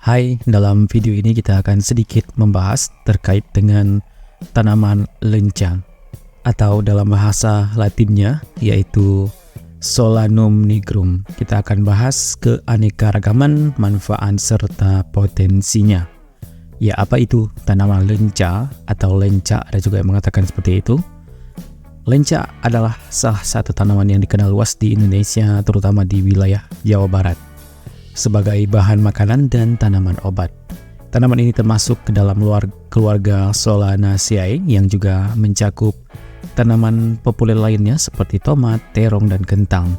Hai, dalam video ini kita akan sedikit membahas terkait dengan tanaman lenca atau dalam bahasa Latinnya yaitu Solanum nigrum. Kita akan bahas keanekaragaman, manfaat serta potensinya. Ya, apa itu tanaman lenca atau lenca? Ada juga yang mengatakan seperti itu. Lenca adalah salah satu tanaman yang dikenal luas di Indonesia, terutama di wilayah Jawa Barat, sebagai bahan makanan dan tanaman obat. Tanaman ini termasuk ke dalam keluarga Solanaceae yang juga mencakup tanaman populer lainnya seperti tomat, terong, dan kentang.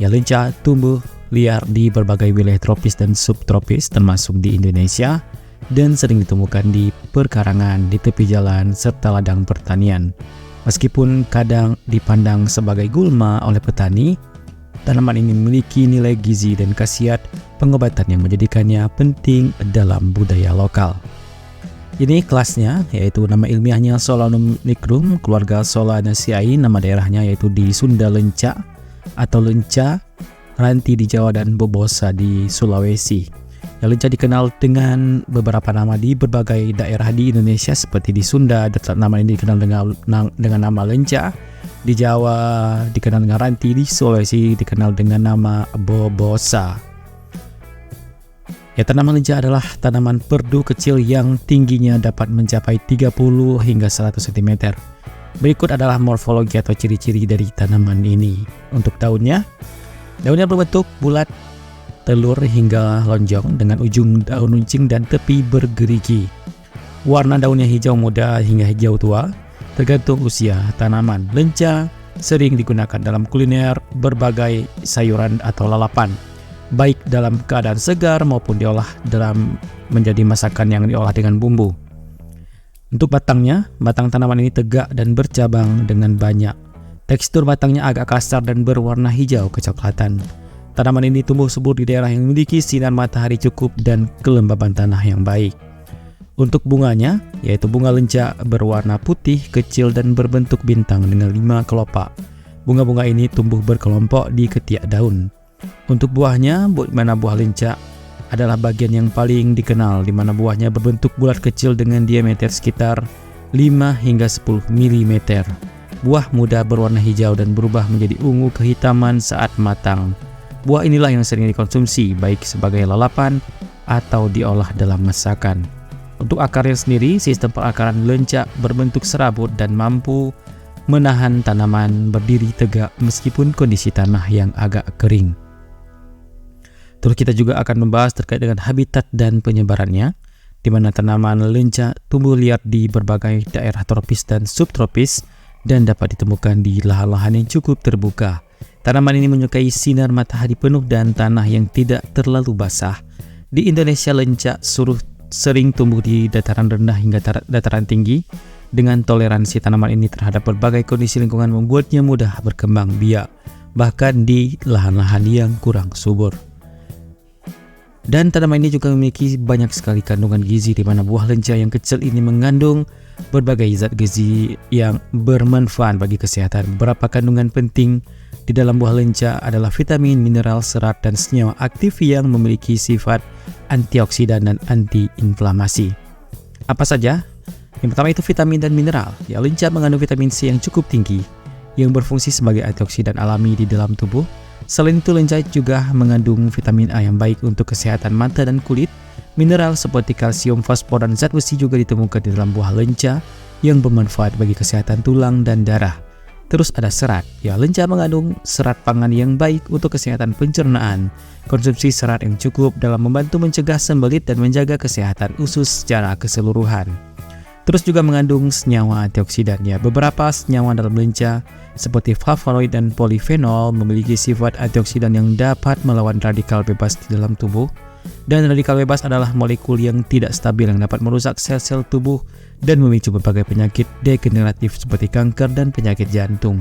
Ya, lenca tumbuh liar di berbagai wilayah tropis dan subtropis termasuk di Indonesia dan sering ditemukan di perkarangan, di tepi jalan, serta ladang pertanian. Meskipun kadang dipandang sebagai gulma oleh petani, tanaman ini memiliki nilai gizi dan khasiat pengobatan yang menjadikannya penting dalam budaya lokal. Ini kelasnya, yaitu nama ilmiahnya Solanum nigrum, keluarga Solanaceae, nama daerahnya yaitu di Sunda lenca atau lenca, ranti di Jawa, dan bobosa di Sulawesi. Ya, lenca dikenal dengan beberapa nama di berbagai daerah di Indonesia, seperti di Sunda nama ini dikenal dengan nama lenca, di Jawa dikenal dengan ranti, di Sulawesi dikenal dengan nama bobosa. Ya, tanaman lenca adalah tanaman perdu kecil yang tingginya dapat mencapai 30 hingga 100 cm. Berikut adalah morfologi atau ciri-ciri dari tanaman ini. Untuk daunnya berbentuk bulat, telur hingga lonjong dengan ujung daun runcing dan tepi bergerigi. Warna daunnya hijau muda hingga hijau tua, tergantung usia tanaman. Lenca sering digunakan dalam kuliner berbagai sayuran atau lalapan, baik dalam keadaan segar maupun diolah dalam menjadi masakan yang diolah dengan bumbu. Untuk batang tanaman ini tegak dan bercabang dengan banyak. Tekstur batangnya agak kasar dan berwarna hijau kecoklatan. Tanaman ini tumbuh subur di daerah yang memiliki sinar matahari cukup dan kelembaban tanah yang baik. Untuk bunganya, yaitu bunga lenca berwarna putih, kecil, dan berbentuk bintang dengan 5 kelopak. Bunga-bunga ini tumbuh berkelompok di ketiak daun. Untuk buahnya, mana buah lenca adalah bagian yang paling dikenal, di mana buahnya berbentuk bulat kecil dengan diameter sekitar 5 hingga 10 mm. Buah muda berwarna hijau dan berubah menjadi ungu kehitaman saat matang. Buah inilah yang sering dikonsumsi baik sebagai lalapan atau diolah dalam masakan. Untuk akarnya sendiri, sistem perakaran lenca berbentuk serabut dan mampu menahan tanaman berdiri tegak meskipun kondisi tanah yang agak kering. Terus kita juga akan membahas terkait dengan habitat dan penyebarannya, di mana tanaman lenca tumbuh liar di berbagai daerah tropis dan subtropis dan dapat ditemukan di lahan-lahan yang cukup terbuka. Tanaman ini menyukai sinar matahari penuh dan tanah yang tidak terlalu basah. Di Indonesia, lenca sering tumbuh di dataran rendah hingga dataran tinggi. Dengan toleransi tanaman ini terhadap berbagai kondisi lingkungan membuatnya mudah berkembang biak, bahkan di lahan-lahan yang kurang subur. Dan tanaman ini juga memiliki banyak sekali kandungan gizi, di mana buah lenca yang kecil ini mengandung berbagai zat gizi yang bermanfaat bagi kesehatan. Beberapa kandungan penting di dalam buah lenca adalah vitamin, mineral, serat, dan senyawa aktif yang memiliki sifat antioksidan dan antiinflamasi. Apa saja? Yang pertama itu vitamin dan mineral. Ya, lenca mengandung vitamin C yang cukup tinggi yang berfungsi sebagai antioksidan alami di dalam tubuh. Selain itu, lenca juga mengandung vitamin A yang baik untuk kesehatan mata dan kulit. Mineral seperti kalsium, fosfor, dan zat besi juga ditemukan di dalam buah lenca yang bermanfaat bagi kesehatan tulang dan darah. Terus ada serat. Ya, lenca mengandung serat pangan yang baik untuk kesehatan pencernaan. Konsumsi serat yang cukup dalam membantu mencegah sembelit dan menjaga kesehatan usus secara keseluruhan. Terus juga mengandung senyawa antioksidan. Ya, beberapa senyawa dalam lenca seperti flavonoid dan polifenol memiliki sifat antioksidan yang dapat melawan radikal bebas di dalam tubuh. Dan radikal bebas adalah molekul yang tidak stabil yang dapat merusak sel-sel tubuh dan memicu berbagai penyakit degeneratif seperti kanker dan penyakit jantung.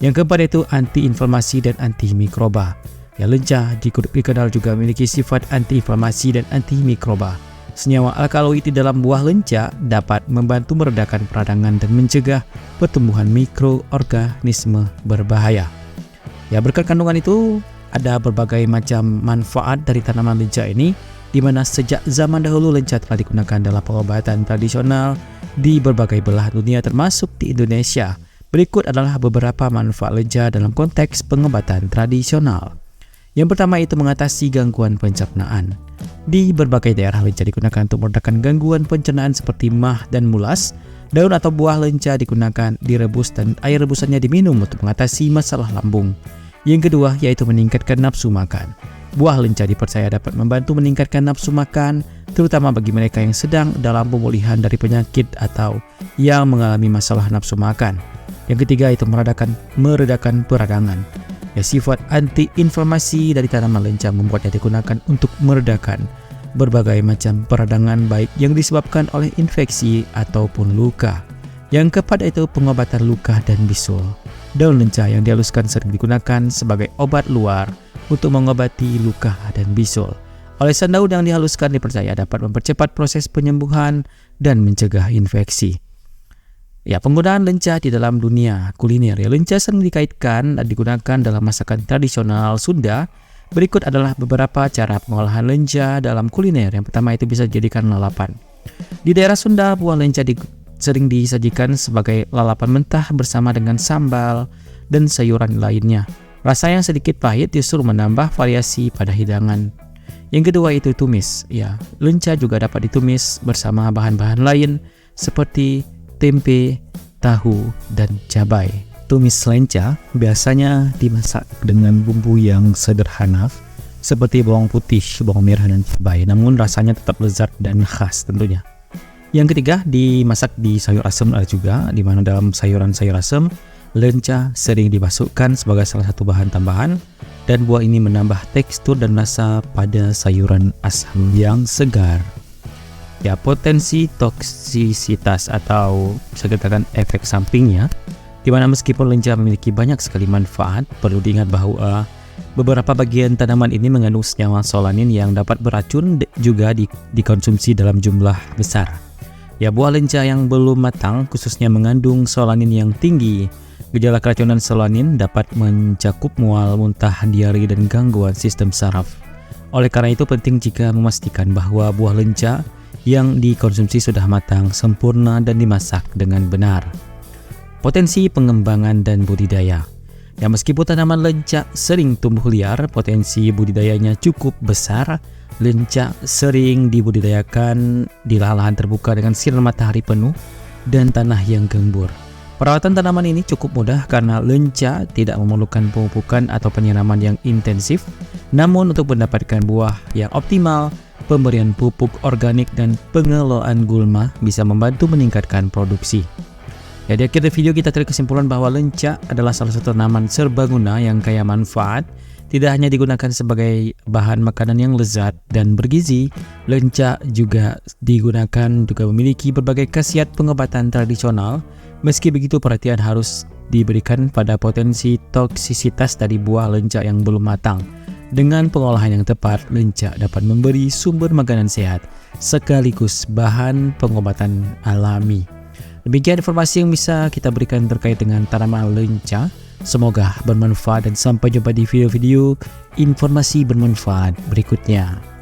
Yang keempat itu antiinflamasi dan antimikroba. Ya, lenca dikenal juga memiliki sifat antiinflamasi dan antimikroba. Senyawa alkaloid di dalam buah lenca dapat membantu meredakan peradangan dan mencegah pertumbuhan mikroorganisme berbahaya. Ya, berkat kandungan itu ada berbagai macam manfaat dari tanaman lenca ini. di mana sejak zaman dahulu lenca telah digunakan dalam pengobatan tradisional di berbagai belahan dunia termasuk di Indonesia. Berikut adalah beberapa manfaat lenca dalam konteks pengobatan tradisional. Yang pertama itu mengatasi gangguan pencernaan. Di berbagai daerah lenca digunakan untuk meredakan gangguan pencernaan seperti MAH dan mulas. Daun atau buah lenca digunakan direbus dan air rebusannya diminum untuk mengatasi masalah lambung. Yang kedua yaitu meningkatkan nafsu makan. Buah lenca dipercaya dapat membantu meningkatkan nafsu makan, terutama bagi mereka yang sedang dalam pemulihan dari penyakit atau yang mengalami masalah nafsu makan. Yang ketiga itu meredakan peradangan. Ya, sifat anti-inflamasi dari tanaman lenca membuatnya digunakan untuk meredakan berbagai macam peradangan baik yang disebabkan oleh infeksi ataupun luka. Yang keempat itu pengobatan luka dan bisul. Daun lenca yang dihaluskan sering digunakan sebagai obat luar untuk mengobati luka dan bisul. Olesan daun yang dihaluskan dipercaya dapat mempercepat proses penyembuhan dan mencegah infeksi. Ya, penggunaan lenca di dalam dunia kuliner. Ya, lenca sering dikaitkan dan digunakan dalam masakan tradisional Sunda. Berikut adalah beberapa cara pengolahan lenca dalam kuliner. Yang pertama itu bisa dijadikan lalapan. Di daerah Sunda, buah lenca sering disajikan sebagai lalapan mentah bersama dengan sambal dan sayuran lainnya. Rasa yang sedikit pahit justru menambah variasi pada hidangan. Yang kedua itu tumis. Ya, lenca juga dapat ditumis bersama bahan-bahan lain seperti tempe, tahu, dan cabai. Tumis lenca biasanya dimasak dengan bumbu yang sederhana seperti bawang putih, bawang merah, dan cabai, namun rasanya tetap lezat dan khas tentunya. Yang ketiga, dimasak di sayur asem juga, di mana dalam sayur asem, lenca sering dimasukkan sebagai salah satu bahan tambahan dan buah ini menambah tekstur dan rasa pada sayuran asam yang segar. Ya, potensi toksisitas atau bisa dikatakan efek sampingnya, di mana meskipun lenca memiliki banyak sekali manfaat, perlu diingat bahwa beberapa bagian tanaman ini mengandung senyawa solanin yang dapat beracun juga dikonsumsi dalam jumlah besar. Ya, buah lenca yang belum matang khususnya mengandung solanin yang tinggi. Gejala keracunan solanin dapat mencakup mual, muntah, diare, dan gangguan sistem saraf. Oleh karena itu penting jika memastikan bahwa buah lenca yang dikonsumsi sudah matang, sempurna, dan dimasak dengan benar. Potensi pengembangan dan budidaya. Ya, meskipun tanaman lenca sering tumbuh liar, potensi budidayanya cukup besar. Lenca sering dibudidayakan di lahan terbuka dengan sinar matahari penuh dan tanah yang gembur. Perawatan tanaman ini cukup mudah karena lenca tidak memerlukan pemupukan atau penyiraman yang intensif. Namun untuk mendapatkan buah yang optimal, pemberian pupuk organik dan pengelolaan gulma bisa membantu meningkatkan produksi. Ya, di akhir video kita tarik kesimpulan bahwa lenca adalah salah satu tanaman serbaguna yang kaya manfaat. Tidak hanya digunakan sebagai bahan makanan yang lezat dan bergizi, lenca juga memiliki berbagai khasiat pengobatan tradisional. Meski begitu, perhatian harus diberikan pada potensi toksisitas dari buah lenca yang belum matang. Dengan pengolahan yang tepat, lenca dapat memberi sumber makanan sehat sekaligus bahan pengobatan alami. Demikian informasi yang bisa kita berikan terkait dengan tanaman lenca. Semoga bermanfaat dan sampai jumpa di video-video informasi bermanfaat berikutnya.